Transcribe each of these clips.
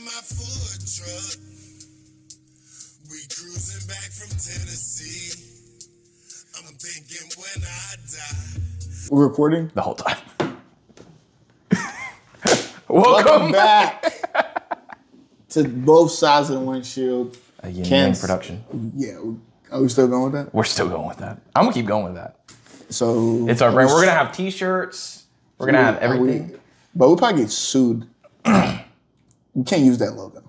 my food truck. We cruising back from Tennessee. I'm thinking when I die. We're recording? The whole time. Welcome back to both sides of the windshield. A yin production. Yeah. Are we still going with that? We're still going with that. I'm gonna keep going with that. So it's our brand. We're gonna have t-shirts. We're gonna have everything. But we'll probably get sued. We can't use that logo.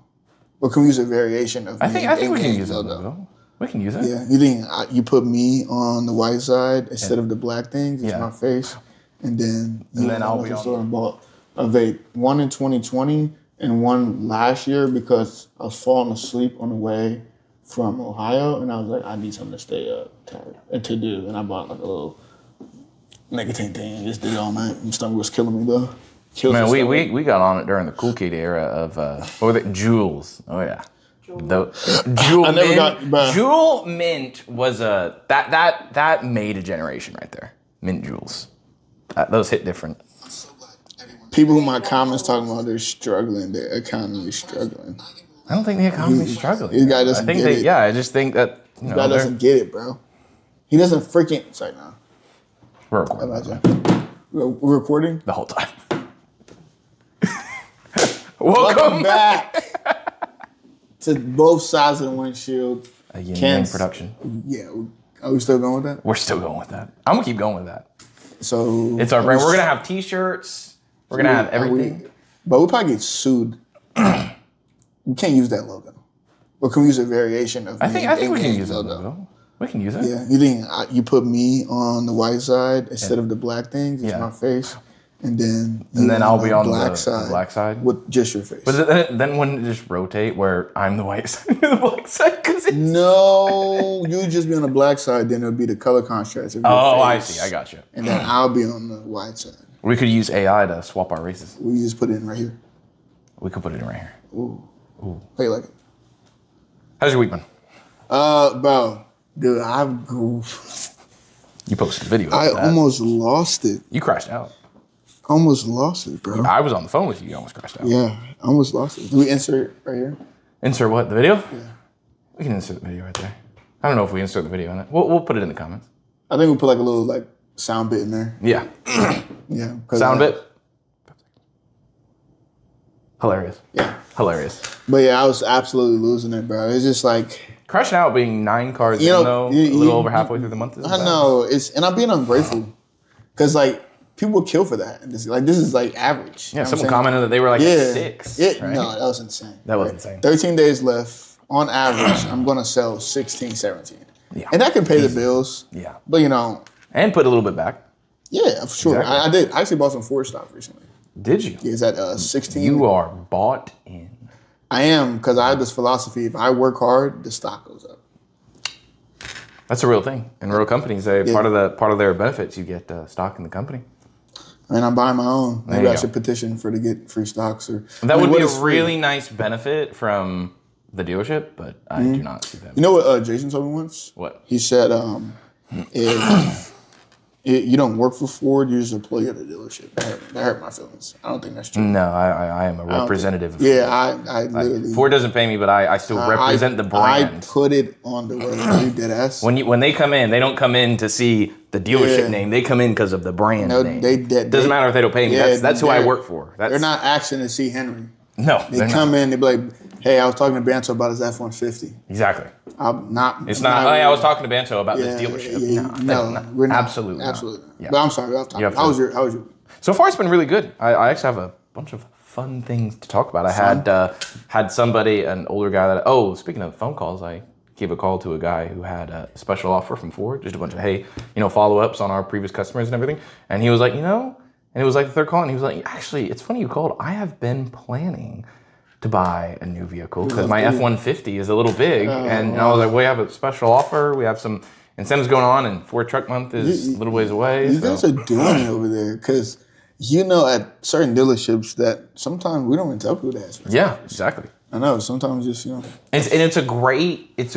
Or can we use a variation of I think we can use that logo. We can use it. Yeah. You think you put me on the white side instead of the black thing? It's my face. And then I'll be on the store and bought a vape. One in 2020 and one last year because I was falling asleep on the way from Ohio, and I was like, I need something to stay up and to do. And I bought like a little nicotine thing and just did it all night. My stomach was killing me though. Man, we got on it during the Cool Kid era of what were they? Juuls. Oh yeah. Juul Mint was that made a generation right there. Mint Juuls. Those hit different. People in my comments talking about they're struggling, their economy is struggling. I don't think the economy's struggling. This guy doesn't get it. Yeah, I just think that this guy doesn't get it, bro. He doesn't freaking. Sorry, no. We're recording. We're recording the whole time. Welcome back to both sides of the windshield. A yin production. Yeah. Are we still going with that? We're still going with that. I'm gonna keep going with that. So it's our brand. We're gonna have t-shirts. We're gonna have everything. But we'll probably get sued. We can't use that logo. Or can we use a variation of I think we can use that logo. We can use it. Yeah. You think you put me on the white side instead of the black thing? It's my face. And then I'll be on the black side with just your face. But then wouldn't it just rotate where I'm the white side, you're the black side? No, you just be on the black side. Then it'll be the color contrast of your face. I see. I got you. And then I'll be on the white side. We could use AI to swap our races. We just put it in right here. We could put it in right here. Ooh. How you like it? How's your week been? Bro, dude, You posted a video. I almost lost it. You crashed out. Almost lost it, bro. I was on the phone with you. You almost crashed out. Yeah, I almost lost it. Do we insert right here? Insert what? The video? Yeah. We can insert the video right there. I don't know if we insert the video in it. We'll put it in the comments. I think we'll put like a little sound bit in there. Yeah. Yeah. Sound bit? Hilarious. Yeah. Hilarious. But yeah, I was absolutely losing it, bro. It's just like... Crashing out being 9 cars in, though, a little over halfway through the month. I know. And I'm being ungrateful. Because, people would kill for that. And this is average. Yeah, someone commented that they were at 6. Right? No, that was insane. That was insane. 13 days left. On average, I'm going to sell 16, 17. Yeah. And that can pay the bills. Yeah. But, And put a little bit back. Yeah, for sure. Exactly. I did. I actually bought some Ford stock recently. Did you? Yeah, it's at 16. You are bought in. I am, because I have this philosophy. If I work hard, the stock goes up. That's a real thing. In real companies, part of their benefits, you get stock in the company. I mean, I'm buying my own. Maybe I should petition to get free stocks. That would be a really nice benefit from the dealership, but I do not see that. You know what Jason told me once? What? He said, if you don't work for Ford, you're just an employee of the dealership. That hurt my feelings. I don't think that's true. No, I am a representative of Ford. Yeah, I literally... Ford doesn't pay me, but I still represent the brand. I put it on the road. Dead ass. When they come in, they don't come in to see the dealership name. They come in because of the brand name. Doesn't matter if they don't pay me. That's who I work for. They're not asking to see Henry. No, they come in, they be like, hey, I was talking to Banto about his F-150. Exactly. I'm not. It's not. Hey, I was talking to Banto about this dealership. No, we're not. Absolutely not. Yeah. But I'm sorry. How was your? So far, it's been really good. I actually have a bunch of fun things to talk about. I had somebody, an older guy that. Oh, speaking of phone calls, I gave a call to a guy who had a special offer from Ford, just a bunch of follow-ups on our previous customers and everything. And he was like, and it was like the third call, and he was like, actually, it's funny you called. I have been planning to buy a new vehicle because my F-150 is a little big. And I was like, we have a special offer. We have some incentives going on, and Ford Truck Month is a little ways away. You guys are doing it over there because at certain dealerships that sometimes we don't even tell people that. Yeah, exactly. I know. Sometimes just, It's a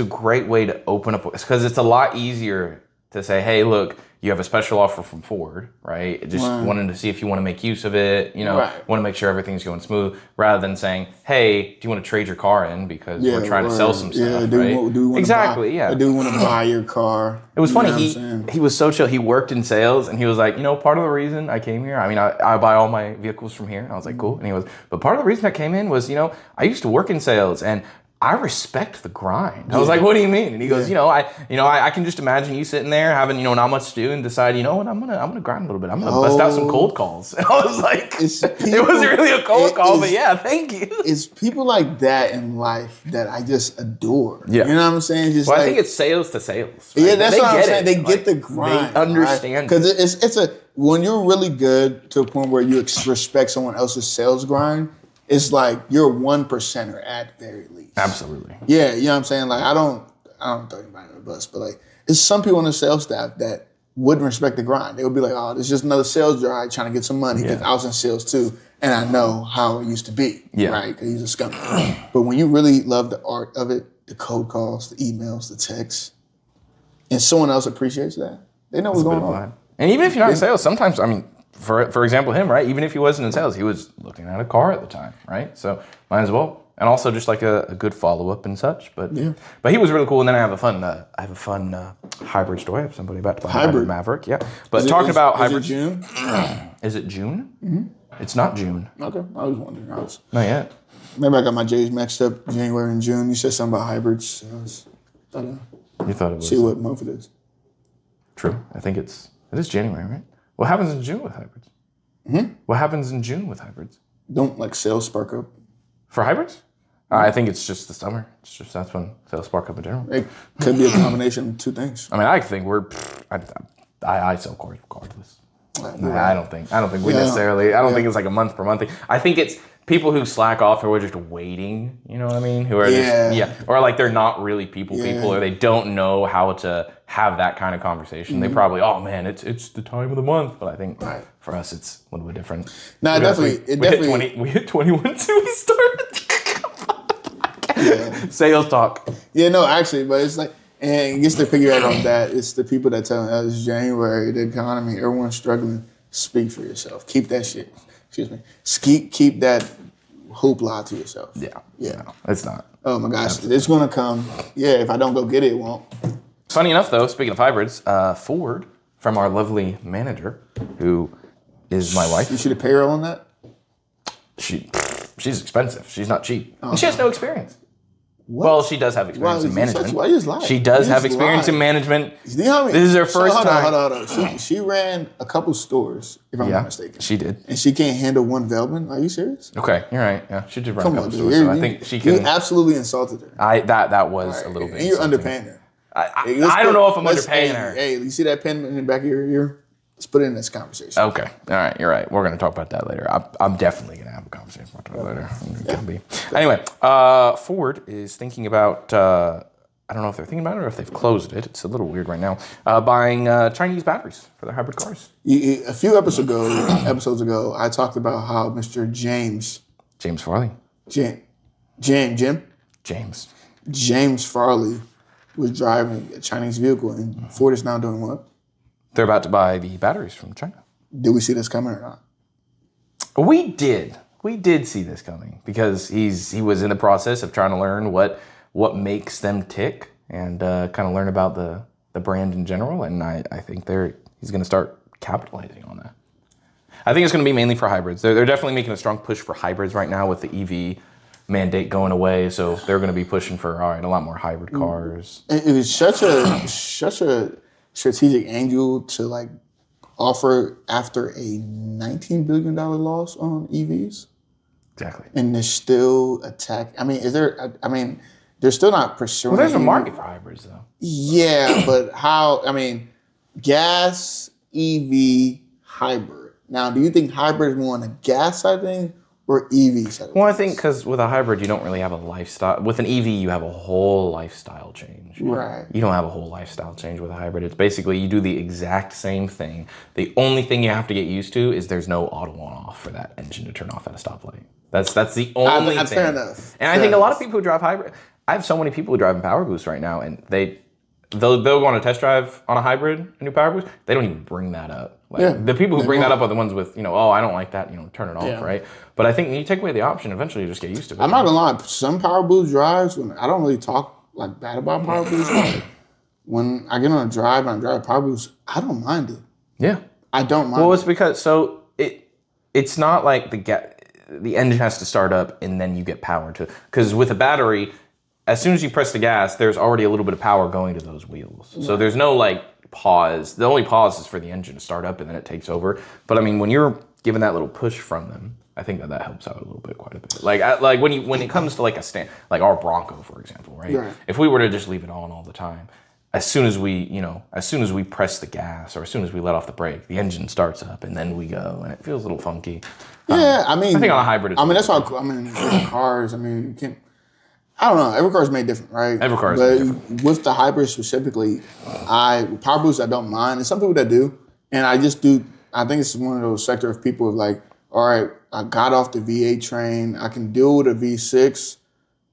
great way to open up because it's a lot easier to say, hey, look, you have a special offer from Ford, right? Just Right. wanting to see if you want to make use of it, you know, Right. want to make sure everything's going smooth, rather than saying, hey, do you want to trade your car in because we're trying to sell some stuff, right? Exactly, yeah. I do want to buy your car. It was You know funny. what I'm saying? He was so chill. He worked in sales, and he was like, you know, part of the reason I came here. I mean, I buy all my vehicles from here. And I was like, cool. And he was, but part of the reason I came in was, you know, I used to work in sales, and I respect the grind. I was like, what do you mean? And he goes, I can just imagine you sitting there having, you know, not much to do and decide, you know what, I'm gonna grind a little bit. I'm gonna bust out some cold calls. And I was like, it wasn't really a cold call, but yeah, thank you. It's people like that in life that I just adore. Yeah. You know what I'm saying? Just Well, I think it's sales to sales. Right? Yeah, that's what I'm saying. They Like, get the grind. They understand. Because it's when you're really good to a point where you respect someone else's sales grind, it's like you're 1%er at very least. Absolutely. Yeah, you know what I'm saying? Like I don't throw anybody on the bus, but like it's some people on the sales staff that wouldn't respect the grind. They would be like, oh, this is just another sales drive trying to get some money. Because I was in sales too, and I know how it used to be. Yeah. Right? Because he's a scumbag. But when you really love the art of it, the cold calls, the emails, the texts, and someone else appreciates that, they know what's going on. And even if you're not in sales, sometimes, I mean, for example, him, right? Even if he wasn't in sales, he was looking at a car at the time, right? So might as well. And also just like a good follow up and such. But he was really cool. And then I have a fun hybrid story. I have somebody about to buy a hybrid Maverick. Yeah. But talking about hybrids. Is it June? Is it June? Mm-hmm. It's not June. Okay, I was wondering. Not yet. Maybe I got my J's mixed up. January and June. You said something about hybrids. So I was You thought it was. see what month it is. True. I think it is January, right? What happens in June with hybrids? What happens in June with hybrids? Don't like sales spark up. For hybrids? I think it's just the summer. It's just that's when sales spark up in general. It could be a combination of two things. I mean, I think I sell cars regardless. I don't think we necessarily. I don't think it's like a month per month thing. I think it's people who slack off who are just waiting. You know what I mean? Who are just or like they're not really people, or they don't know how to have that kind of conversation. They probably, oh man, it's the time of the month. But I think for us, it's a little bit different. No, We hit 21 till we started. Sales talk. Yeah, no, actually, but it's like, and just to piggyback on that, it's the people that tell us it's January, the economy, everyone's struggling. Speak for yourself. Keep that shit. Excuse me. Keep that hoopla to yourself. Yeah. No, it's not. Oh my gosh, it's gonna come. Yeah, if I don't go get it, it won't. Funny enough, though, speaking of hybrids, Ford, from our lovely manager, who is my wife. You see the payroll on that? She's expensive. She's not cheap. And she has no experience. What? Well, she does have experience in management. Why you just lie? She does have experience in management. You know how many, this is her first time. Hold on. She ran a couple stores, if I'm not mistaken. She did. And she can't handle one Veltman? Are you serious? Okay, you're right. Yeah, she did run Come a couple on, stores. So I think she can. You absolutely insulted her. That was a little bit. And you're insulting. underpaying her. I don't know if I'm underpaying her. Hey, you see that pen in the back of your ear? Let's put it in this conversation. Okay. All right. You're right. We're going to talk about that later. I'm definitely going to have a conversation about that later. Anyway, Ford is thinking about, I don't know if they're thinking about it or if they've closed it. It's a little weird right now. Buying Chinese batteries for their hybrid cars. A few episodes ago, I talked about how Mr. James Farley. James Farley was driving a Chinese vehicle, and Ford is now doing what? They're about to buy the batteries from China. Did we see this coming or not? We did. We did see this coming because he was in the process of trying to learn what makes them tick and kind of learn about the brand in general. And I think he's going to start capitalizing on that. I think it's going to be mainly for hybrids. They're definitely making a strong push for hybrids right now with the EV mandate going away. So they're going to be pushing for a lot more hybrid cars. It was such a strategic angle to like offer after a $19 billion loss on EVs. Exactly. And they're still they're still not pursuing. Well, there's a market for hybrids though. Yeah, but how, gas, EV, hybrid. Now, do you think hybrid is more on the gas side thing or EV side? Well, I think because with a hybrid, you don't really have a lifestyle. With an EV, you have a whole lifestyle change. Right. You don't have a whole lifestyle change with a hybrid. It's basically you do the exact same thing. The only thing you have to get used to is there's no auto on-off for that engine to turn off at a stoplight. That's the only thing. That's fair enough. And I think a lot of people who drive hybrid, I have so many people who drive in Power Boost right now, and they'll go on a test drive on a hybrid, a new Power Boost. They don't even bring that up. Like, the people who bring that up are the ones with, oh, I don't like that, turn it off, right? But I think when you take away the option, eventually you just get used to it. I'm not gonna lie, some Power Boost drives, when I don't really talk like bad about Power Boost, like, when I get on a drive and I drive a Power Boost, I don't mind it. Yeah. I don't mind Well, it's because, it's not like the engine has to start up and then you get power to it. Because with a battery, as soon as you press the gas, there's already a little bit of power going to those wheels. So there's no pause. The only pause is for the engine to start up and then it takes over. But I mean, when you're given that little push from them, I think that helps out a little bit, quite a bit. Like when it comes to a stand, like our Bronco, for example, right? If we were to just leave it on all the time, as soon as we press the gas or as soon as we let off the brake, the engine starts up and then we go, and it feels a little funky. Yeah, I mean, I think on a hybrid, that's why cars. I mean, I don't know. Every car is made different, right? Every car is made different. With the hybrid specifically, Power Boost I don't mind. There's some people that do, and I just do. I think it's one of those sector of people like, all right, I got off the V8 train. I can deal with a V6,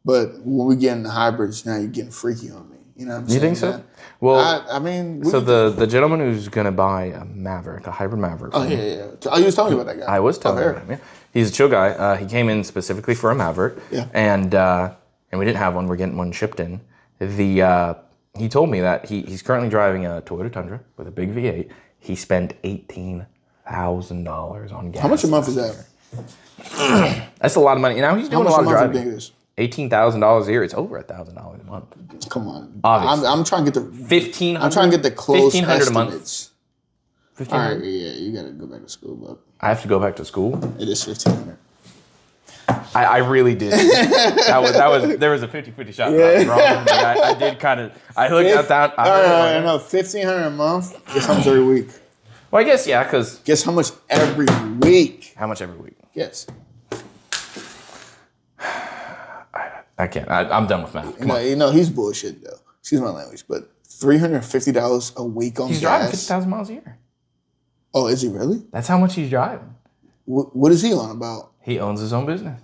but when we get in the hybrids, now you're getting freaky on me. You know what I'm saying? You think so? Well, I mean, so the gentleman who's gonna buy a Maverick, a hybrid Maverick. Oh yeah. Oh, you was telling me about that guy. I was telling him. Yeah. He's a chill guy. He came in specifically for a Maverick. Yeah. And we didn't have one. We're getting one shipped in. He told me that he's currently driving a Toyota Tundra with a big V8. He spent $18,000 on gas. How much a month is that? That's a lot of money. Now he's doing a lot of driving. $18,000 a year. It's over $1,000 a month. Come on. Obviously. I'm trying to get the 1,500. I'm trying to get the close 1,500 a month. estimates. 1,500. All right, yeah, you gotta go back to school, but I have to go back to school. It is 1,500. I really did. There was a 50-50 shot. Yeah. I was wrong. I did kind of. I looked at that. I know 1,500 a month. Guess how much every week? Well, I guess because. Guess how much every week? How much every week? Yes. I can't. I'm done with math. Come on. He's bullshit though. Excuse my language, but $350 a week on he's gas. Driving 50,000 miles a year. Oh, is he really? That's how much he's driving. What is he on about? He owns his own business.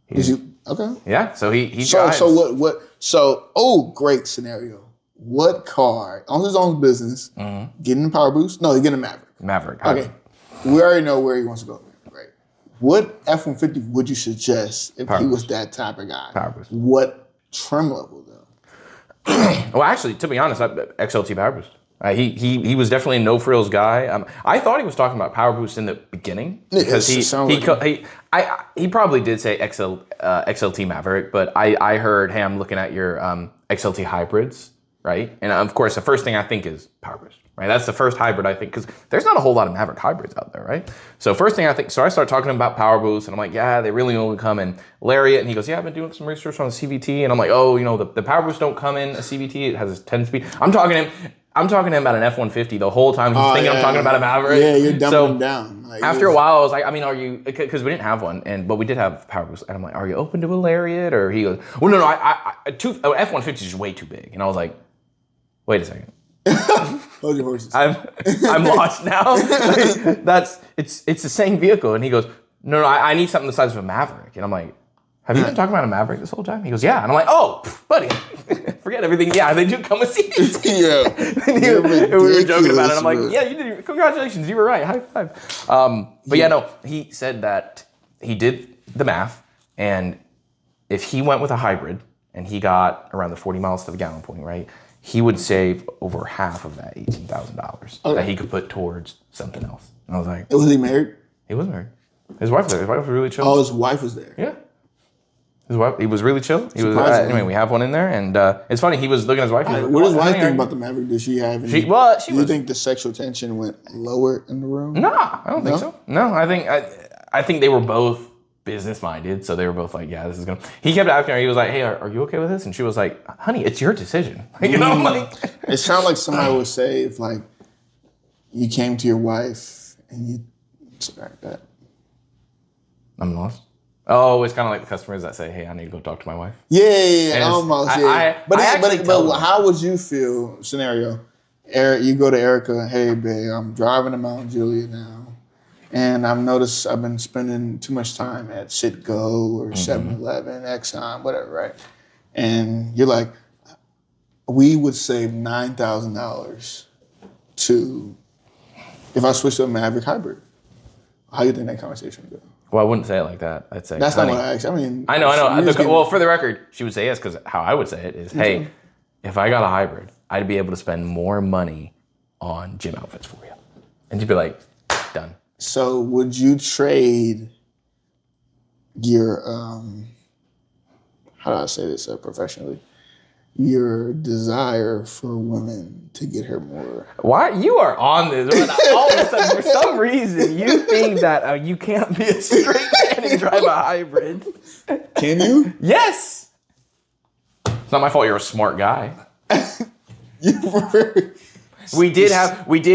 Is he okay? Yeah. So he drives. So what? So great scenario. What car owns his own business? Getting a Power Boost? No, he's getting a Maverick. Maverick. Okay. We already know where he wants to go. Right. What F-150 would you suggest if he was that type of guy? Power Boost. What trim level though? Well, actually, to be honest, XLT Power Boost. He was definitely a no frills guy. I thought he was talking about Power Boost in the beginning because he probably did say XLT Maverick, but I heard, hey, I'm looking at your XLT hybrids, right? And of course, the first thing I think is Power Boost, right? That's the first hybrid I think, because there's not a whole lot of Maverick hybrids out there, right? So first thing I think, so I start talking about Power Boost, and I'm like, yeah, they really only come in Lariat, and he goes, yeah, I've been doing some research on the CVT, and I'm like, oh, the Power Boost don't come in a CVT, it has a 10-speed. I'm talking to him about an F-150 the whole time. He's thinking I'm talking about a Maverick. Yeah, you're dumbing him down. Like, after a while, I was like, I mean, are you, because we didn't have one, but we did have Power Boost, and I'm like, are you open to a Lariat? Or he goes, well, no, F-150 is just way too big. And I was like, wait a second. Hold your horses. I'm lost now. It's the same vehicle. And he goes, no, I need something the size of a Maverick. And I'm like, have you been talking about a Maverick this whole time? He goes, yeah. And I'm like, oh, buddy, forget everything. Yeah, they do come with seats. Yeah. And we were joking about it. I'm like, yeah, you did. Congratulations, you were right. High five. But yeah, no, he said that he did the math, and if he went with a hybrid and he got around the 40 miles to the gallon point, right, he would save over half of that $18,000 that he could put towards something else. And I was like, was he married? He was married. His wife was there. His wife was really chill. Oh, his wife was there. Yeah. His wife, he was really chill. He was anyway. We have one in there, and it's funny. He was looking at his wife. What does wife think about the Maverick? Did she have any? Do you think the sexual tension went lower in the room? No, I don't think so. No, I think they were both business minded, so they were both like, yeah, this is gonna. He kept asking her. He was like, hey, are you okay with this? And she was like, honey, it's your decision. You know, like it sounds like somebody would say if like you came to your wife and you sorry that. I'm lost. Oh, it's kind of like the customers that say, hey, I need to go talk to my wife. Yeah, almost. But how would you feel, scenario? Eric, you go to Erica, hey, babe, I'm driving to Mount Juliet now, and I've noticed I've been spending too much time at Citgo or 7-Eleven, Exxon, whatever, right? And you're like, we would save $9,000 to if I switch to a Maverick hybrid. How do you think that conversation would go? Well, I wouldn't say it like that. I'd say, That's honey, not what I asked. I mean, I know. Well, for the record, she would say yes because how I would say it is, hey, if I got a hybrid, I'd be able to spend more money on gym outfits for you. And you'd be like, done. So would you trade your, how do I say this professionally? Your desire for women to get her more. Why? You are on this. All of a sudden, for some reason, you think that you can't be a straight man and drive a hybrid. Can you? Yes. It's not my fault you're a smart guy. We did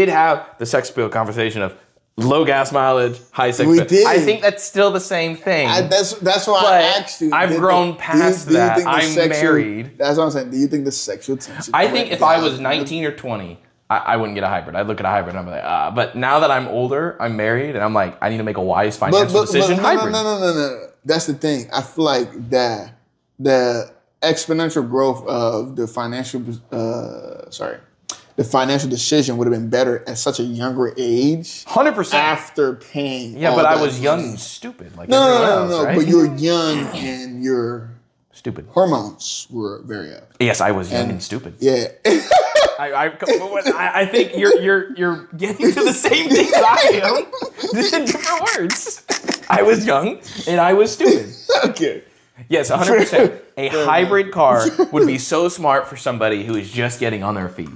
have the sex appeal conversation of low gas mileage, high sex appeal. did. I think that's still the same thing. That's why I asked you. I've grown past that. I'm married. That's what I'm saying. Do you think the sexual tension? I think if I was 19 or 20, I wouldn't get a hybrid. I'd look at a hybrid and I'm like, But now that I'm older, I'm married, and I'm like, I need to make a wise financial decision. Hybrid. No. That's the thing. I feel like that the exponential growth of the financial, the financial decision would have been better at such a younger age. 100%. After paying. Yeah, but I was young and stupid. Like everyone else, right? But you were young and your stupid hormones were very up. Yes, I was young and stupid. Yeah. I think you're getting to the same thing that I am, just in different words. I was young and I was stupid. Okay. Yes, 100%. A hybrid car would be so smart for somebody who is just getting on their feet.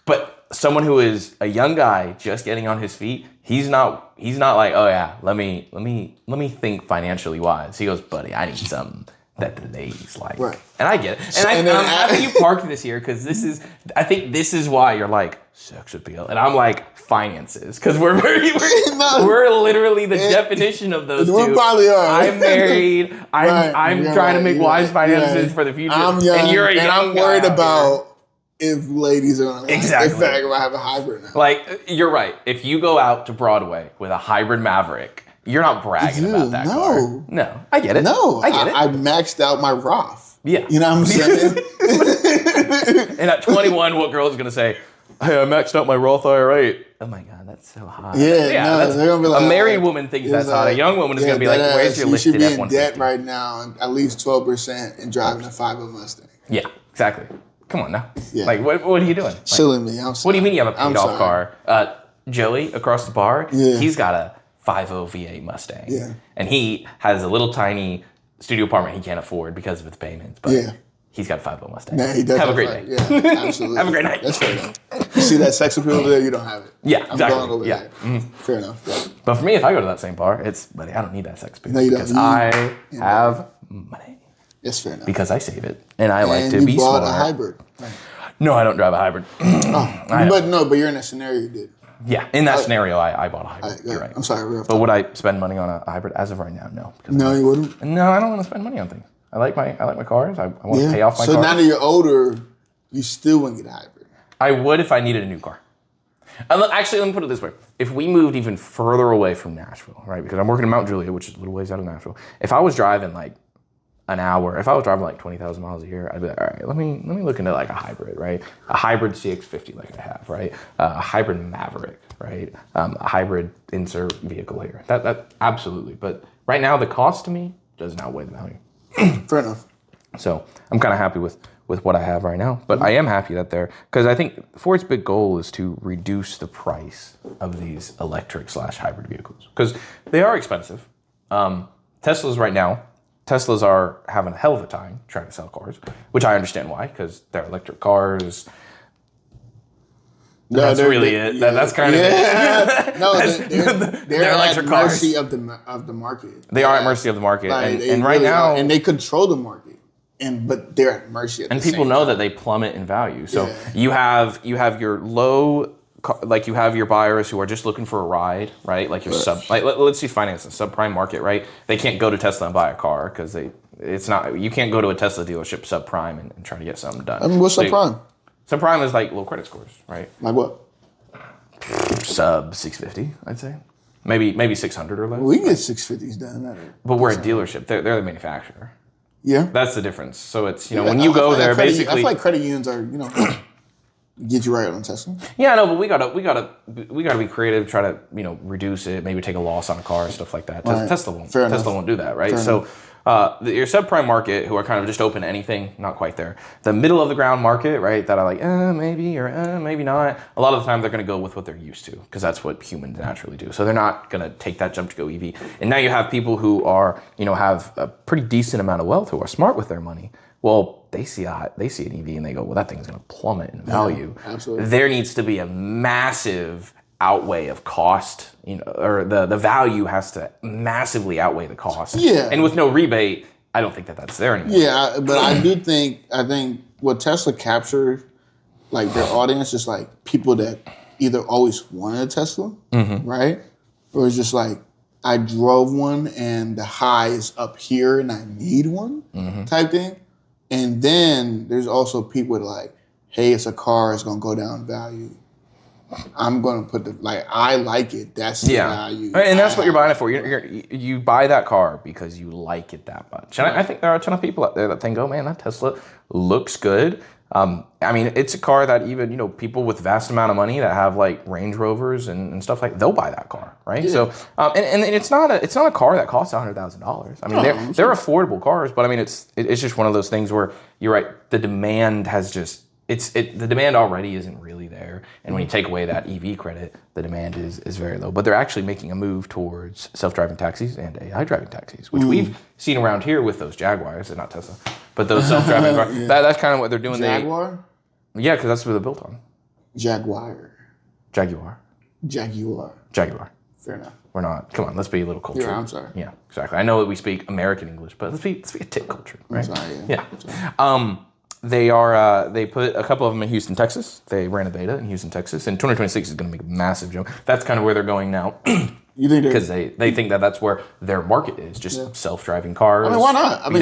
But someone who is a young guy just getting on his feet, he's not like, oh yeah, let me think financially wise. He goes, buddy, I need something that the ladies like. Right. And I get it. And I'm happy you parked this here because I think this is why you're like sex appeal. And I'm like finances. Because we're literally the definition of those two. We probably are. I'm married. I'm trying to make wise finances for the future. I'm young. And you're a young I'm worried about if ladies are gonna exactly. In fact, if I have a hybrid now. Like, you're right. If you go out to Broadway with a hybrid Maverick, you're not bragging about that car. No, I get it. No, I get it. I maxed out my Roth. Yeah. You know what I'm saying? And at 21, what girl is going to say, hey, I maxed out my Roth IRA. Oh my God, that's so hot. Yeah, no, they're gonna be like, a married woman thinks that's hot. A young woman is going to be like, where's your listed F-150? You should be in debt right now, at least 12%, and driving a 5.0 Mustang. Yeah, exactly. Come on now. Yeah. Like, what are you doing? Silly me. I'm sorry. What do you mean you have a paid-off car? Joey, across the bar, he's got a 5.0 V8 Mustang. Yeah. And he has a little tiny studio apartment he can't afford because of its payments. But he's got a 5.0 Mustang. Yeah, he does. Have a great day. Yeah, absolutely. Have a great night. That's fair enough. You see that sex appeal over there? You don't have it. Yeah, exactly. I'm going over there. Mm-hmm. Fair enough. Yeah. But for me, if I go to that same bar, buddy, I don't need that sex appeal. No, you don't. Because I have money. That's fair enough. Because I save it. And I like to be smart. You bought a hybrid. Right. No, I don't drive a hybrid. But you're in a scenario you did. Yeah, in that scenario, I bought a hybrid. You're right. I'm sorry. But would I spend money on a hybrid as of right now? No. No, you wouldn't? No, I don't want to spend money on things. I like my cars. I want to pay off my cars. So now that you're older, you still wouldn't get a hybrid? I would if I needed a new car. Actually, let me put it this way. If we moved even further away from Nashville, right, because I'm working in Mount Juliet, which is a little ways out of Nashville, if I was driving like an hour, if I was driving like 20,000 miles a year, I'd be like, all right, let me look into like a hybrid, right? A hybrid CX-50 like I have, right? A hybrid Maverick, right? A hybrid insert vehicle here. That absolutely. But right now, the cost to me doesn't outweigh the value. Fair enough. So I'm kind of happy with what I have right now. But I am happy that because I think Ford's big goal is to reduce the price of these electric/hybrid vehicles because they are expensive. Teslas right now, Teslas are having a hell of a time trying to sell cars, which I understand why, because they're electric cars. No, that's really it. That's kind of it. No, they're electric cars. Mercy of the market. They are at mercy of the market, and right now, and they control the market, but they're at mercy. And people know that they plummet in value. So you have your low. Like you have your buyers who are just looking for a ride, right? Like your let's see finance, the subprime market, right? They can't go to Tesla and buy a car because you can't go to a Tesla dealership subprime and try to get something done. I mean, what's subprime? Subprime is like low credit scores, right? Like what? Sub 650, I'd say. Maybe 600 or less. We can get 650s done. But we're a dealership. They're the manufacturer. Yeah. That's the difference. So it's, when you go there, basically. I feel like credit unions are, get you right on Tesla. Yeah, no, but we gotta be creative, try to, reduce it, maybe take a loss on a car, stuff like that. Right. Tesla won't do that, right? Fair So your subprime market, who are kind of just open to anything, not quite there. The middle of the ground market, right, that are like, maybe or maybe not. A lot of the time they're going to go with what they're used to because that's what humans naturally do. So they're not going to take that jump to go EV. And now you have people who are, have a pretty decent amount of wealth, who are smart with their money. Well, they see an EV and they go, well, that thing's going to plummet in value. Yeah, absolutely. There needs to be a massive outweigh of cost, or the value has to massively outweigh the cost. Yeah. And with no rebate, I don't think that's there anymore. Yeah, but I think what Tesla captured, like their audience, is like people that either always wanted a Tesla, right? Or it's just like, I drove one and the high is up here and I need one type thing. And then there's also people that are like, hey, it's a car, it's going to go down in value. I'm going to put I like it. That's the value. And that's what you're buying it for. You buy that car because you like it that much. And I think there are a ton of people out there that think, oh man, that Tesla looks good. It's a car that even, people with vast amount of money that have like Range Rovers and stuff they'll buy that car, right? Yeah. So, and it's not a car that costs $100,000. I mean, they're affordable cars, but I mean, it's just one of those things where you're right. The demand has just, the demand already isn't really there. And when you take away that EV credit, the demand is very low. But they're actually making a move towards self-driving taxis and AI driving taxis, which we've seen around here with those Jaguars, and not Tesla, but those self-driving cars. That's kind of what they're doing. Jaguar? Yeah, because that's what they're built on. Jaguar. Fair enough. We're not. Come on, let's be a little cultured. Yeah, I'm sorry. Yeah, exactly. I know that we speak American English, but let's be a tick cultured, right? I'm sorry, yeah. Sorry. They put a couple of them in Houston, Texas. They ran a beta in Houston, Texas, and 2026 is going to make a massive jump. That's kind of where they're going now. You think because they think that that's where their market is, just self-driving cars. I mean, why not? I mean,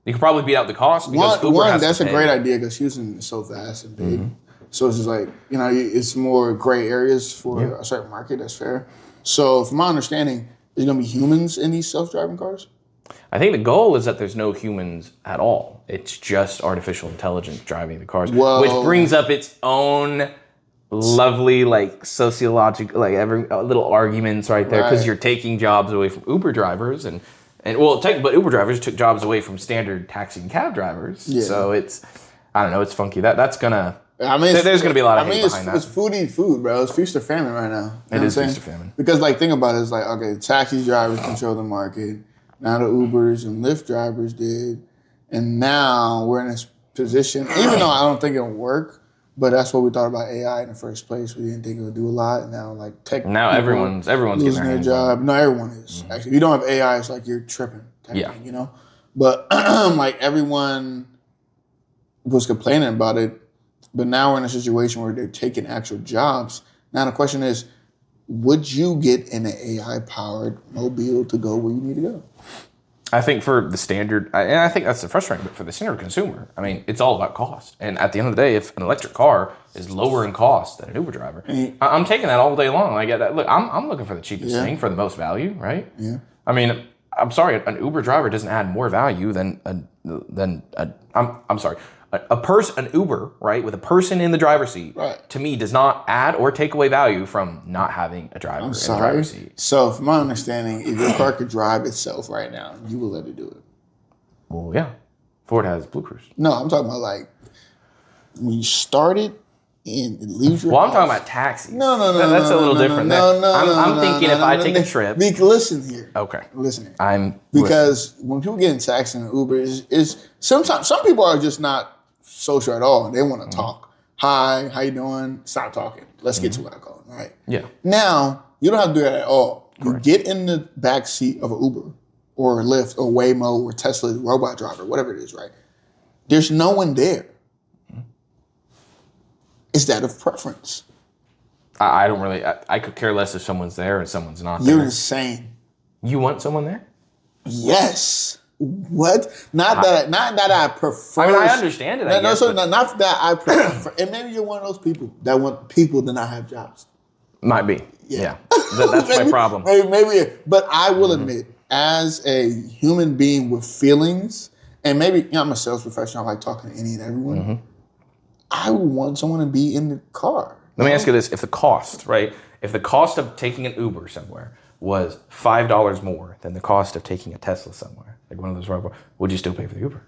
you could probably beat out the cost because Uber has that's to a pay. great idea because Houston is so vast and big. So it's just like, it's more gray areas for a certain market. That's fair. So from my understanding, there's going to be humans in these self-driving cars? I think the goal is that there's no humans at all. It's just artificial intelligence driving the cars, which brings up its own lovely, sociological, every little arguments right there, because you're taking jobs away from Uber drivers but Uber drivers took jobs away from standard taxi and cab drivers. Yeah. So it's funky. That's gonna. There's gonna be a lot of hate behind that. It's food, bro. It's feast or famine right now. It is feast or famine. Because think about it. It's like, okay, taxi drivers control the market. Now the Ubers and Lyft drivers did. And now we're in this position, even though I don't think it'll work, but that's what we thought about AI in the first place. We didn't think it would do a lot. And now tech. Now everyone's losing their job. No, everyone is. Actually, if you don't have AI, it's like you're tripping. Thing, But everyone was complaining about it. But now we're in a situation where they're taking actual jobs. Now the question is, would you get in an AI-powered mobile to go where you need to go? I think for the standard, and I think that's the frustrating bit for the standard consumer. I mean, it's all about cost. And at the end of the day, if an electric car is lower in cost than an Uber driver, I'm taking that all day long. I get that. Look, I'm looking for the cheapest thing for the most value, right? Yeah. I mean, I'm sorry, an Uber driver doesn't add more value than an Uber, right, with a person in the driver's seat, to me does not add or take away value from not having a driver in the driver's seat. So, from my understanding, if your car could drive itself right now, you will let it do it. Well, yeah. Ford has Blue Cruise. No, I'm talking about when you start it and it leaves your house. I'm talking about taxis. No. That's a little different. I'm thinking if I take a trip. Listen here. Okay. Listen here. I'm because when people get in taxi and Uber, is sometimes some people are just not social at all. They want to talk. Hi, how you doing? Stop talking. Let's get to what I call it, right? Yeah. Now, you don't have to do that at all. Correct. You get in the back seat of an Uber or Lyft or Waymo or Tesla robot driver, whatever it is, right? There's no one there. Is that of preference? I don't really, I could care less if someone's there and someone's not there. You're insane. You want someone there? Yes. What? Not that I prefer. I mean, I understand it. Not that I prefer. And maybe you're one of those people that want people to not have jobs. Might be. Yeah. That's my problem. Maybe. But I will admit, as a human being with feelings, and maybe I'm a sales professional, I like talking to any and everyone. I would want someone to be in the car. Let me ask you this: if the cost, right? If the cost of taking an Uber somewhere was $5 more than the cost of taking a Tesla somewhere, like one of those robots, would you still pay for the Uber?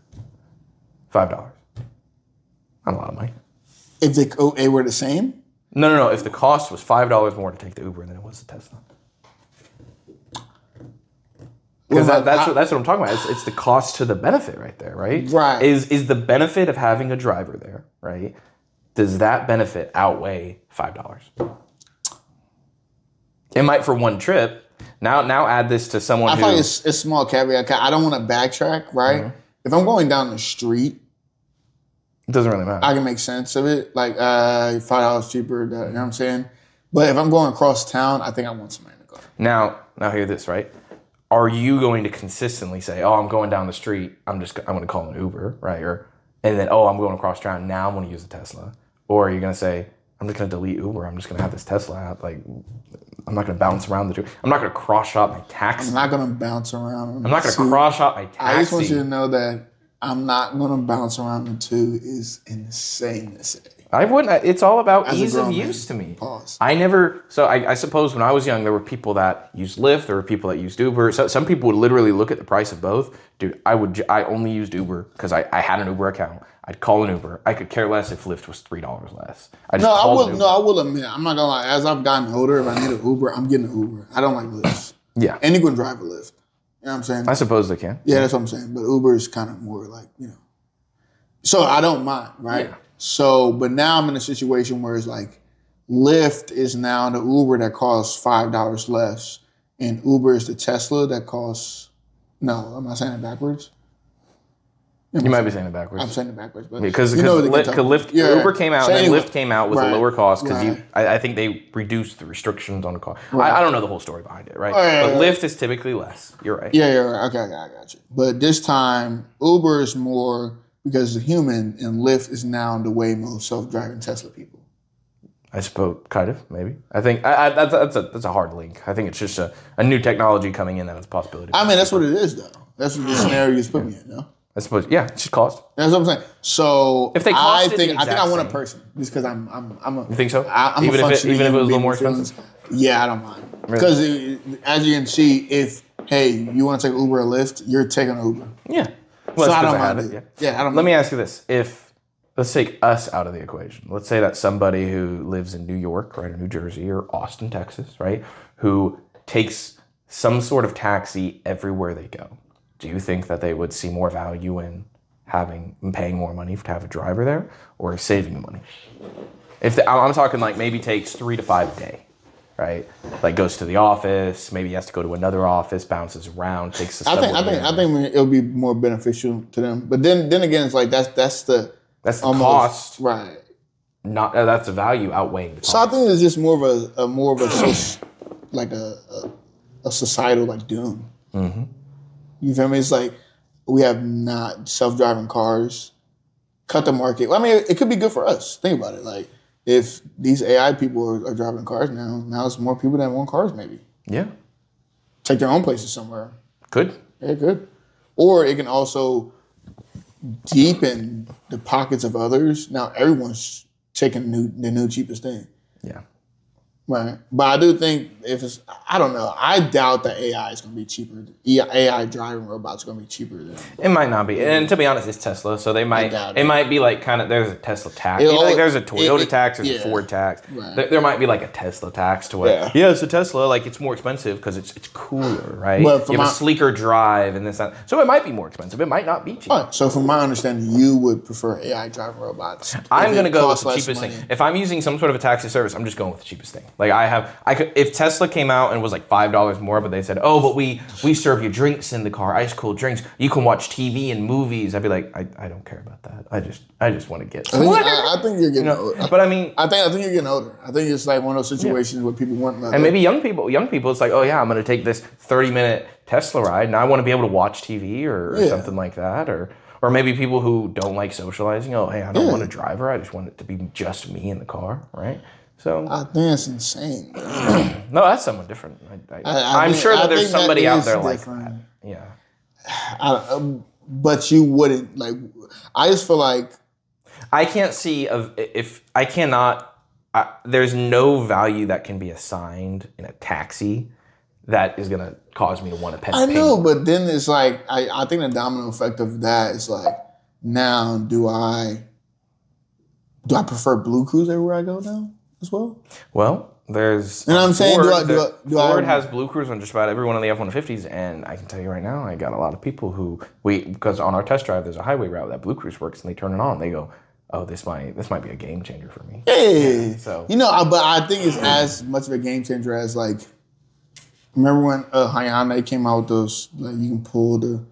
$5. Not a lot of money. If they were the same? No. If the cost was $5 more to take the Uber than it was the Tesla. Because that's what I'm talking about. It's the cost to the benefit right there, right? Right. Is the benefit of having a driver there, right? Does that benefit outweigh $5? It might for one trip. Now add this to someone I who... feel like it's a small caveat. I don't want to backtrack, right? If I'm going down the street, it doesn't really matter. I can make sense of it. Like $5 cheaper, you know what I'm saying? But if I'm going across town, I think I want somebody in the car. Now hear this, right? Are you going to consistently say, "Oh, I'm going down the street. I'm going to call an Uber," right? And then, "Oh, I'm going across town. Now I'm going to use the Tesla." Or are you going to say, "I'm just going to delete Uber. I'm just going to have this Tesla app. Like, I'm not going to bounce around the two. I'm not going to cross shop my taxi. I'm not going to bounce around. I'm not going to cross shop my taxi." I just want you to know that I'm not going to bounce around the two is insane to say. I wouldn't. It's all about As a ease of grown use man. to me. Pause. I suppose when I was young, there were people that used Lyft. There were people that used Uber. So some people would literally look at the price of both. Dude, I only used Uber because I had an Uber account. I'd call an Uber. I could care less if Lyft was $3 less. I will admit, I'm not gonna lie. As I've gotten older, if I need an Uber, I'm getting an Uber. I don't like Lyft. Yeah. Anyone drive a Lyft. You know what I'm saying? I suppose they can. Yeah, that's what I'm saying. But Uber is kind of more like, So I don't mind, right? Yeah. So, but now I'm in a situation where it's like Lyft is now the Uber that costs $5 less, and Uber is the Tesla that costs. No, am I saying it backwards? You might be saying it backwards. I'm saying it backwards, but because Lyft, Uber came out so and anyway, then Lyft came out with a lower cost because I think they reduced the restrictions on the car. Right. I don't know the whole story behind it, right? But Lyft is typically less. You're right. Yeah, right. Okay, I got you. But this time, Uber is more because it's a human, and Lyft is now the way most self-driving Tesla people. I suppose, kind of, maybe. I think that's a hard link. I think it's just a new technology coming in that has a possibility. I mean, that's what it is, though. That's what the scenario you put me in, no? I suppose, yeah, it's just cost. That's what I'm saying. So if they I cost think I want a person just because I'm a. You think so? I'm even a if it was a little being more with feelings. expensive? Yeah, I don't mind because as you can see, if you want to take Uber or Lyft, you're taking Uber. Yeah. Well, so I don't mind it. Yeah, I don't. Let me ask you this: let's take us out of the equation. Let's say that somebody who lives in New York, right, or New Jersey, or Austin, Texas, right, who takes some sort of taxi everywhere they go. Do you think that they would see more value in paying more money to have a driver there, or saving the money? I'm talking like maybe takes 3 to 5 a day, right? Like goes to the office, maybe he has to go to another office, bounces around, takes the subway. I think it'll be more beneficial to them. But then again, it's like that's the cost, right? Not that's the value outweighing the cost. So I think it's just more of a societal like doom. Mm-hmm. You feel me? It's like we have not self-driving cars. Cut the market. Well, I mean, it could be good for us. Think about it. Like if these AI people are driving cars now it's more people that want cars maybe. Yeah. Take their own places somewhere. Could. Yeah, it could. Or it can also deepen the pockets of others. Now everyone's taking the new cheapest thing. Yeah. Right. But I do think I don't know. I doubt that AI is going to be cheaper. AI driving robots are going to be cheaper than. It might not be. And to be honest, it's Tesla. So it might be like kind of, there's a Tesla tax. Like there's a Toyota tax, there's a Ford tax. Right. There might be like a Tesla tax to where, it's a Tesla, like it's more expensive because it's cooler, right? You have a sleeker drive and this, that. So it might be more expensive. It might not be cheap. Right. So from my understanding, you would prefer AI driving robots. I'm going to go with the cheapest thing. If I'm using some sort of a taxi service, I'm just going with the cheapest thing. Like if Tesla came out and was like $5 more, but they said, oh, but we serve you drinks in the car, ice cold drinks. You can watch TV and movies. I'd be like, I don't care about that. I just want to get. I think you're getting older. But I mean, I think you're getting older. I think it's like one of those situations where people want. And maybe young people, it's like, oh yeah, I'm going to take this 30-minute Tesla ride, and I want to be able to watch TV or something like that, or maybe people who don't like socializing. Oh, hey, I don't want a driver. I just want it to be just me in the car, right? So I think it's insane. no, that's someone different. I'm think- sure that I there's think that somebody out is there like different. that. Yeah. But you wouldn't like. I just feel like I can't see if I cannot. There's no value that can be assigned in a taxi that is gonna cause me to want to pay. I know, more. but then it's like I think the domino effect of that is like now do I prefer Blue Cruise everywhere I go now as well? Well, there's You know what I'm saying? Ford has Blue Cruise on just about every one of the F-150s, and I can tell you right now, I got a lot of people who because on our test drive there's a highway route that Blue Cruise works, and they turn it on, they go, "Oh, this might be a game changer for me." Yeah. So but I think it's as much of a game changer as like. Remember when Hyundai came out with those? Like you can pull the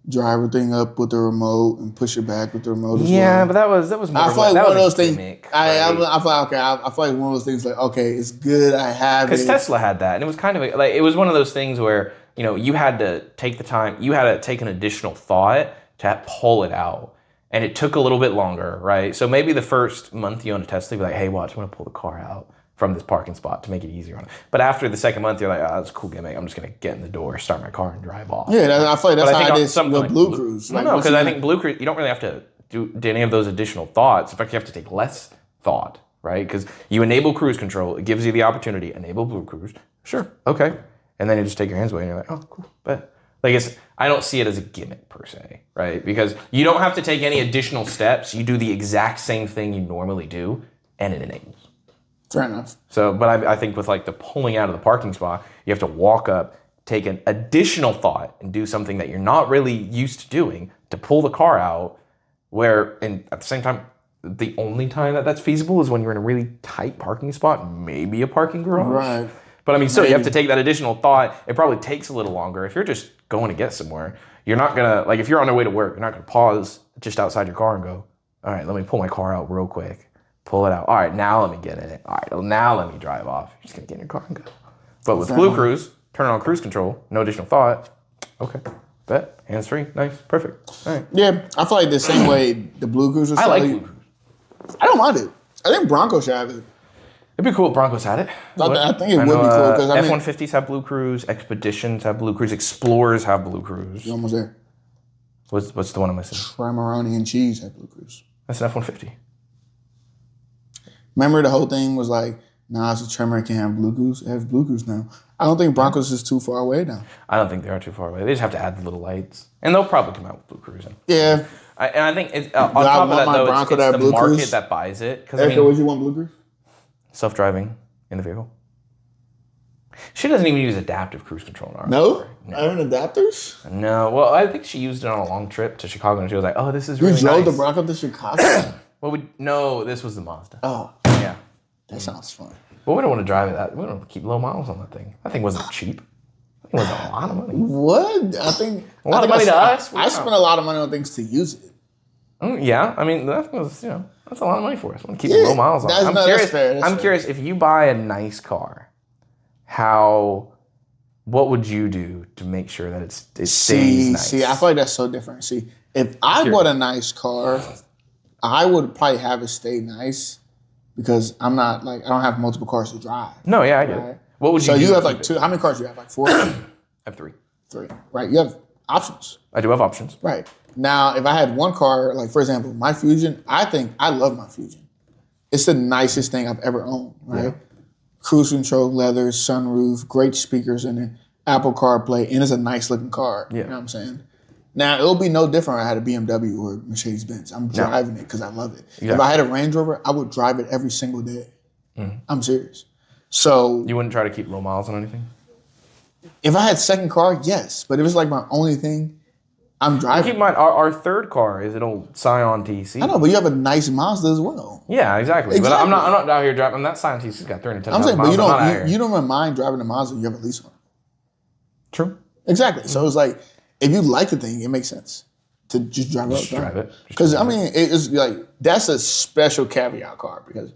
driver thing up with the remote and push it back with the remote as yeah, well. but that was more. I feel like that one of was those a things. gimmick, I right? feel like okay. I feel like one of those things. Like okay, it's good. I have it. Because Tesla had that, and it was kind of like it was one of those things where you had to take the time, you had to take an additional thought to pull it out, and it took a little bit longer, right? So maybe the first month you own a Tesla, you're like, hey, watch, I'm gonna pull the car out from this parking spot to make it easier on it. But after the second month, you're like, oh, that's a cool gimmick. I'm just gonna get in the door, start my car, and drive off. Yeah, I feel like that's how it is something with like Blue Cruise. No, because I think Blue Cruise, you don't really have to do any of those additional thoughts. In fact, you have to take less thought, right? Because you enable cruise control, it gives you the opportunity, enable Blue Cruise. Sure, okay. And then you just take your hands away and you're like, oh, cool, bet. Like I don't see it as a gimmick per se, right? Because you don't have to take any additional steps. You do the exact same thing you normally do, and it enables. Fair enough. So, but I think with like the pulling out of the parking spot, you have to walk up, take an additional thought, and do something that you're not really used to doing to pull the car out. And at the same time, the only time that's feasible is when you're in a really tight parking spot, maybe a parking garage. Right. But I mean, so you have to take that additional thought. It probably takes a little longer. If you're just going to get somewhere, you're not gonna if you're on your way to work, you're not gonna pause just outside your car and go, all right, let me pull my car out real quick. Pull it out. All right, now let me get in it. All right, well, now let me drive off. You're just gonna get in your car and go. But with Blue Cruise, turn on cruise control, no additional thought. Okay, bet, hands free, nice, perfect. All right. Yeah, I feel like the same way the Blue Cruise was. I like Blue Cruise. I don't mind it. I think Broncos should have it. It'd be cool if Broncos had it. I think it would be cool because F-150s have Blue Cruise, Expeditions have Blue Cruise, Explorers have Blue Cruise. You're almost there. What's the one I'm missing? Trimaroni and cheese have Blue Cruise. That's an F-150. Remember the whole thing was like, nah, it's a Tremor, can't have Blue Cruise. It has Blue Cruise now. I don't think Broncos is too far away now. I don't think they are too far away. They just have to add the little lights, and they'll probably come out with Blue Cruise. Yeah. And I think on top of that, though, it's the Blue market Cruise? that buys it. Because Erica, would you want Blue Cruise? Self-driving in the vehicle. She doesn't even use adaptive cruise control in our No? Iron adapters? No. Well, I think she used it on a long trip to Chicago, and she was like, "Oh, this is really nice." You drove the Bronco to Chicago? Well, no, this was the Mazda. Oh, Yeah. that sounds fun. Well, we don't want to drive it. We don't want to keep low miles on that thing. That thing wasn't cheap. That thing wasn't a lot of money. What? I think A lot of money to us. I spent a lot of money on things to use it. Yeah, I mean that was that's a lot of money for us. I want to keep low miles on. I'm curious. That's fair. I'm curious if you buy a nice car, what would you do to make sure that it stays nice? See, I feel like that's so different. See, if I bought a nice car, I would probably have it stay nice because I'm not I don't have multiple cars to drive. No, yeah, I get it. What would you? So do you to have keep it? two. How many cars do you have? 4? I have 3. 3. Right. You have options. I do have options. Right. Now, if I had one car, for example, my Fusion, I love my Fusion. It's the nicest thing I've ever owned, right? Yeah. Cruise control, leather, sunroof, great speakers in it, Apple CarPlay, and it's a nice looking car. Yeah. You know what I'm saying? Now, it'll be no different if I had a BMW or a Mercedes-Benz. I'm driving it because I love it. Yeah. If I had a Range Rover, I would drive it every single day. Mm-hmm. I'm serious. So you wouldn't try to keep low miles on anything? If I had second car, yes. But if it's my only thing, I'm driving. Keep in mind, our third car is an old Scion TC. I know, but you have a nice Mazda as well. Yeah, exactly. But I'm not out here driving. That Scion TC's got 310,000 miles. I'm saying, but you don't mind driving a Mazda. You have at least one. True. Exactly. Mm-hmm. So it's if you like the thing, it makes sense to just drive it. Drive it. Because it's that's a special caveat car because